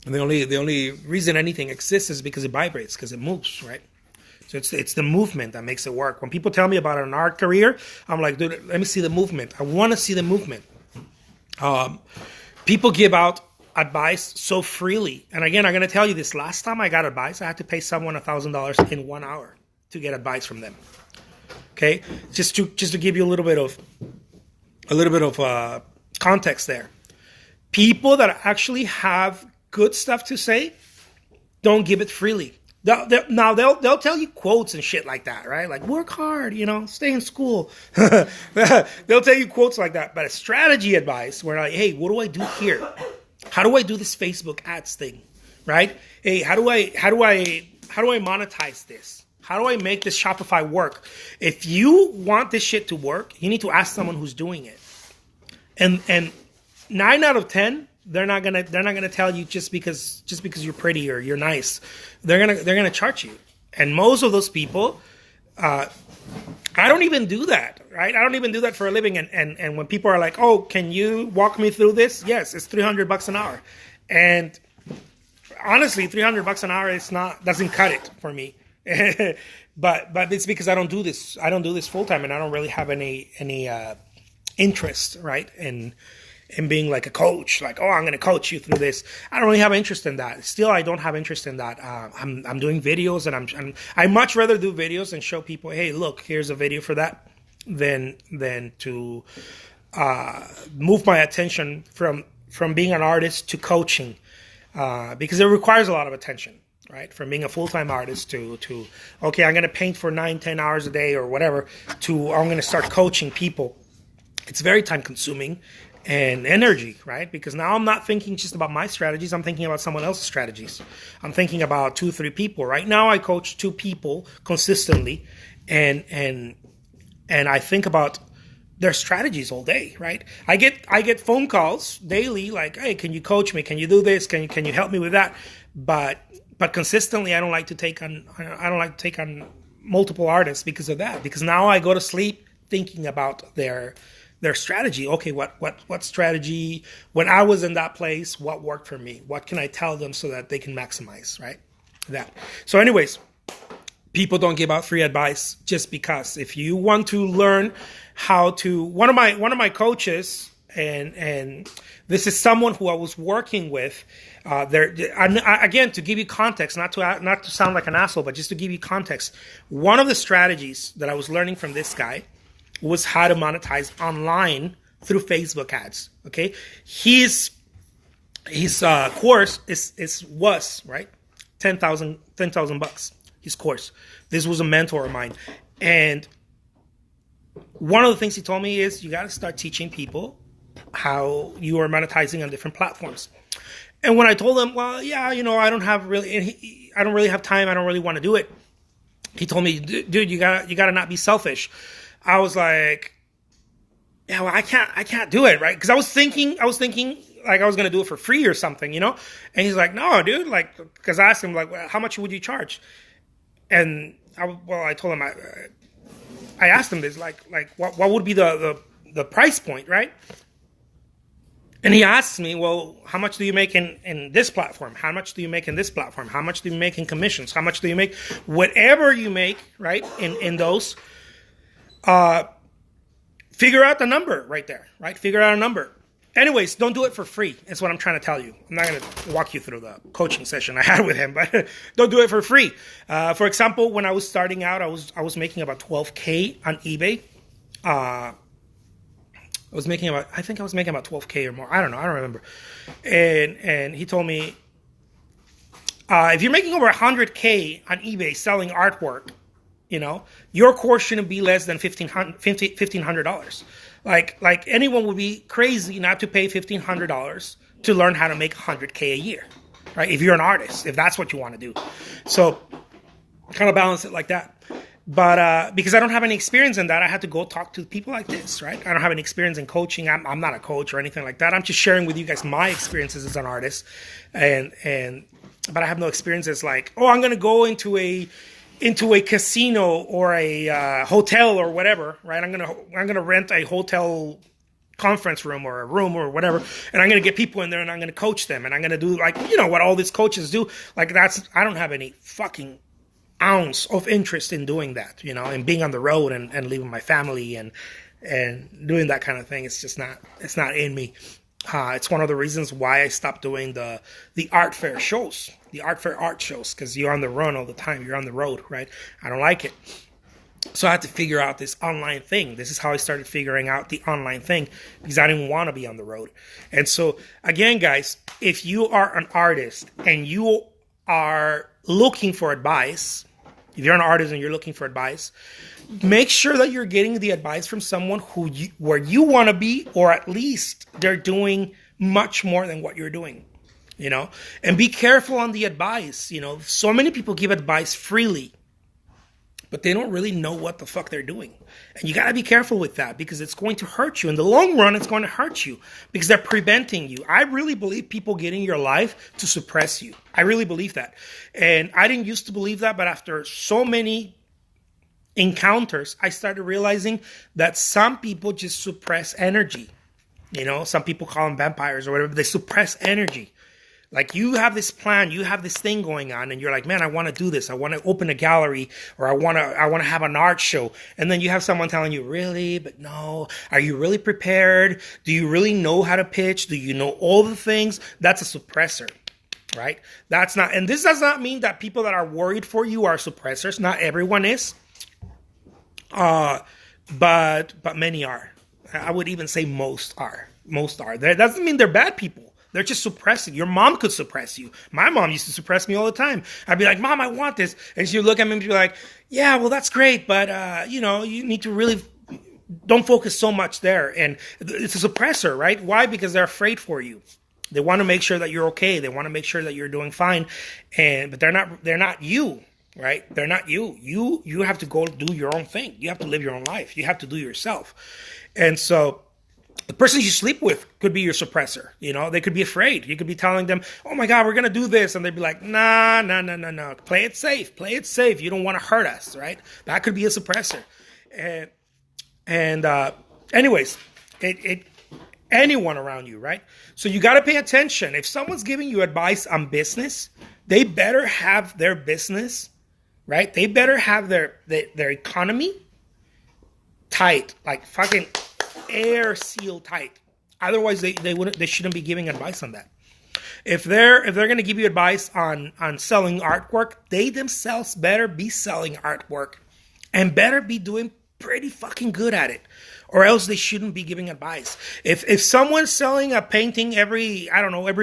And the only reason anything exists is because it vibrates, because it moves, right? So it's the movement that makes it work. When people tell me about an art career, I'm like, dude, let me see the movement. I want to see the movement. People give out advice so freely. And again, I'm going to tell you this. Last time I got advice, I had to pay someone $1,000 in 1 hour to get advice from them. Okay? Just to give you a little bit of context there. People that actually have good stuff to say, don't give it freely. They'll tell you quotes and shit like that, right? Like, work hard, you know, stay in school. They'll tell you quotes like that. But a strategy advice where like, hey, what do I do here? How do I do this Facebook ads thing? Right? Hey, how do I monetize this? How do I make this Shopify work? If you want this shit to work, you need to ask someone who's doing it. And 9 out of 10, they're not gonna tell you just because you're pretty or you're nice. They're gonna charge you. And most of those people, I don't even do that, right? I don't even do that for a living. And when people are like, "Oh, can you walk me through this?" Yes, it's $300 an hour. And honestly, $300 an hour doesn't cut it for me. but it's because I don't do this. I don't do this full time, and I don't really have any interest, right? And being like a coach, like, oh, I'm going to coach you through this. I don't really have interest in that. Still, I don't have interest in that. I'm doing videos, and I much rather do videos and show people, hey, look, here's a video for that, than to move my attention from being an artist to coaching, because it requires a lot of attention, right? From being a full-time artist to okay, I'm going to paint for 9-10 hours a day or whatever, to I'm going to start coaching people. It's very time-consuming and energy, right? Because now I'm not thinking just about my strategies. I'm thinking about someone else's strategies. I'm thinking about 2-3 people. Right now, I coach 2 people consistently, and I think about their strategies all day, right? I get phone calls daily, like, hey, can you coach me? Can you do this? Can you help me with that? But consistently, I don't like to take on multiple artists because of that. Because now I go to sleep thinking about their strategy. Okay, what strategy, when I was in that place, what worked for me? What can I tell them so that they can maximize, right? That. So anyways, people don't give out free advice just because. If you want to learn how to, one of my coaches, and this is someone who I was working with, again, to give you context, not to sound like an asshole, but just to give you context, one of the strategies that I was learning from this guy was how to monetize online through Facebook ads. Okay, his course was right $10,000 his course. This was a mentor of mine, and one of the things he told me is you got to start teaching people how you are monetizing on different platforms. And when I told him, well, yeah, I don't really have time. I don't really want to do it. He told me, dude, you gotta not be selfish. I was like, yeah, well, I can't do it, right? Because I was thinking like I was gonna do it for free or something, And he's like, no, dude, like, because I asked him, like, well, how much would you charge? And I told him, I asked him this, like what would be the price point, right? And he asked me, well, how much do you make in this platform? How much do you make in this platform? How much do you make in commissions? How much do you make? Whatever you make, right, in those, figure out the number right there, right? Figure out a number. Anyways, don't do it for free. That's what I'm trying to tell you. I'm not going to walk you through the coaching session I had with him, but don't do it for free. For example, when I was starting out, I was making about $12K on eBay. I think I was making about $12K or more. I don't know. I don't remember. And he told me, if you're making over $100K on eBay selling artwork, your course shouldn't be less than $1,500. Like anyone would be crazy not to pay $1,500 to learn how to make $100K a year, right? If you're an artist, if that's what you want to do. So kind of balance it like that. But because I don't have any experience in that, I had to go talk to people like this, right? I don't have any experience in coaching. I'm not a coach or anything like that. I'm just sharing with you guys my experiences as an artist, but I have no experiences like, oh, I'm going to go into a casino or a hotel or whatever, right? I'm gonna rent a hotel conference room or a room or whatever, and I'm gonna get people in there and I'm gonna coach them and I'm gonna do like what all these coaches do. Like I don't have any fucking ounce of interest in doing that, and being on the road and leaving my family and doing that kind of thing. It's not in me. It's one of the reasons why I stopped doing the art fair shows, the art fair art shows, because you're on the run all the time. You're on the road, right? I don't like it. So I had to figure out this online thing. This is how I started figuring out the online thing, because I didn't want to be on the road. And so, again, guys, if you are an artist and you are looking for advice, if you're an artist and you're looking for advice, make sure that you're getting the advice from someone where you want to be, or at least they're doing much more than what you're doing, and be careful on the advice. So many people give advice freely, but they don't really know what the fuck they're doing. And you got to be careful with that, because it's going to hurt you. In the long run, it's going to hurt you because they're preventing you. I really believe people get in your life to suppress you. I really believe that. And I didn't used to believe that, but after so many encounters, I started realizing that some people just suppress energy. Some people call them vampires or whatever. They suppress energy. Like you have this plan, you have this thing going on, and you're like, man, I want to do this. I want to open a gallery, or I want to have an art show. And then you have someone telling you, really? But no. Are you really prepared? Do you really know how to pitch? Do you know all the things? That's a suppressor, right? That's not, and this does not mean that people that are worried for you are suppressors. Not everyone is. But many are. I would even say most are. Most are. That doesn't mean they're bad people. They're just suppressing. Your mom could suppress you. My mom used to suppress me all the time. I'd be like, Mom, I want this. And she'd look at me and be like, yeah, well, that's great. But, you need to really don't focus so much there. And it's a suppressor, right? Why? Because they're afraid for you. They want to make sure that you're okay. They want to make sure that you're doing fine. But they're not you, right? They're not you. You have to go do your own thing. You have to live your own life. You have to do yourself. And so the person you sleep with could be your suppressor. They could be afraid. You could be telling them, oh my God, we're going to do this. And they'd be like, nah. Play it safe. Play it safe. You don't want to hurt us, right? That could be a suppressor. Anyways, anyone around you, right? So you got to pay attention. If someone's giving you advice on business, they better have their business, right? They better have their economy tight, like fucking air seal tight. Otherwise, they shouldn't be giving advice on that. If they're going to give you advice on selling artwork, they themselves better be selling artwork and better be doing pretty fucking good at it, or else they shouldn't be giving advice. If someone's selling a painting every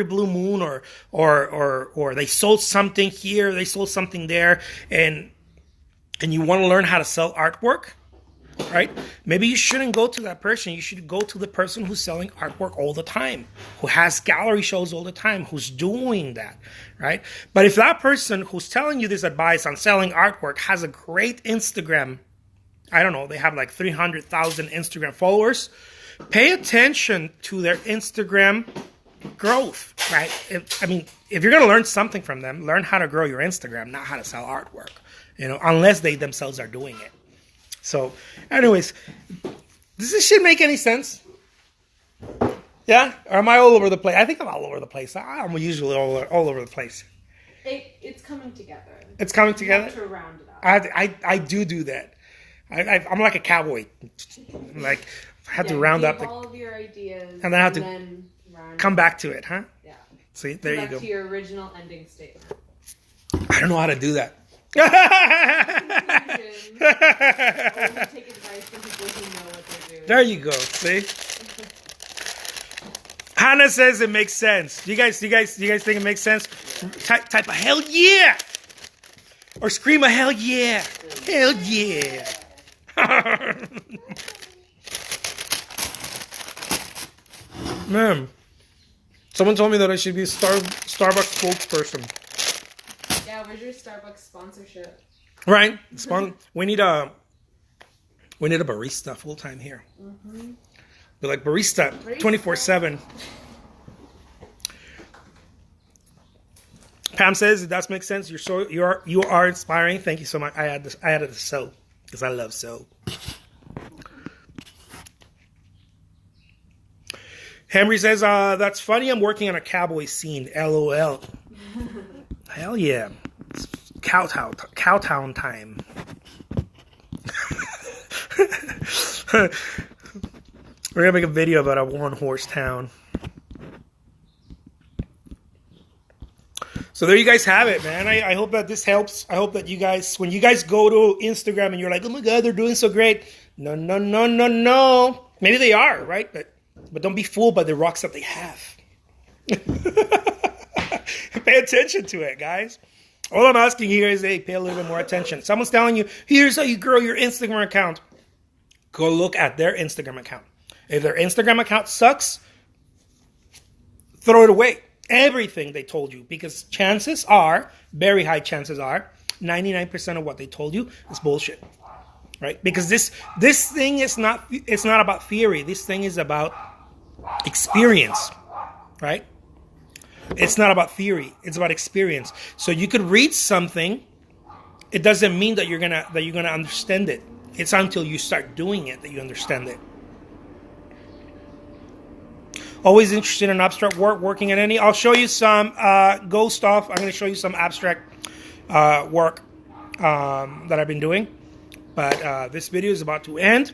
blue moon, or they sold something here, they sold something there, and you want to learn how to sell artwork, right? Maybe you shouldn't go to that person. You should go to the person who's selling artwork all the time, who has gallery shows all the time, who's doing that, right? But if that person who's telling you this advice on selling artwork has a great Instagram, I don't know, they have like 300,000 Instagram followers, pay attention to their Instagram growth, right? If you're going to learn something from them, learn how to grow your Instagram, not how to sell artwork, unless they themselves are doing it. So, anyways, does this shit make any sense? Yeah? Or am I all over the place? I think I'm all over the place. I'm usually all over the place. It's coming together. It's coming together? You have to round it up. I do that. I'm like a cowboy. I have to round up all of your ideas, and then I have to come back to it, huh? Yeah. See, there you go. Back to your original ending statement. I don't know how to do that. Always take advice from people who know what they're doing. There you go. See. Hannah says it makes sense. Do you guys think it makes sense? Type a hell yeah, or scream a hell yeah, hell yeah. Man, someone told me that I should be a Starbucks spokesperson. Yeah, where's your Starbucks sponsorship? Right, we need a barista full time here. Mm-hmm. Be like barista 24/7. Pam says it does make sense. You are inspiring. Thank you so much. I added the so because I love so. Henry says that's funny. I'm working on a cowboy scene. LOL. Hell yeah. It's Cowtown time. We're going to make a video about a one-horse town. So there you guys have it, man. I hope that this helps. I hope that you guys, when you guys go to Instagram and you're like, oh my God, they're doing so great. No. Maybe they are, right? But don't be fooled by the rocks that they have. Pay attention to it, guys. All I'm asking here is, hey, pay a little bit more attention. Someone's telling you, here's how you grow your Instagram account. Go look at their Instagram account. If their Instagram account sucks, throw it away. Everything they told you. Because chances are, very high chances are, 99% of what they told you is bullshit. Right? Because this thing is not, it's not about theory. This thing is about experience. Right? It's not about theory. It's about experience. So you could read something. It doesn't mean that you're gonna understand it. It's until you start doing it that you understand it. Always interested in abstract work, working at any. I'll show you some ghost stuff. I'm going to show you some abstract work that I've been doing. But this video is about to end.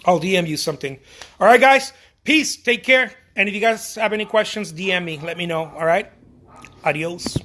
I'll DM you something. All right, guys. Peace. Take care. And if you guys have any questions, DM me. Let me know. All right. Adios.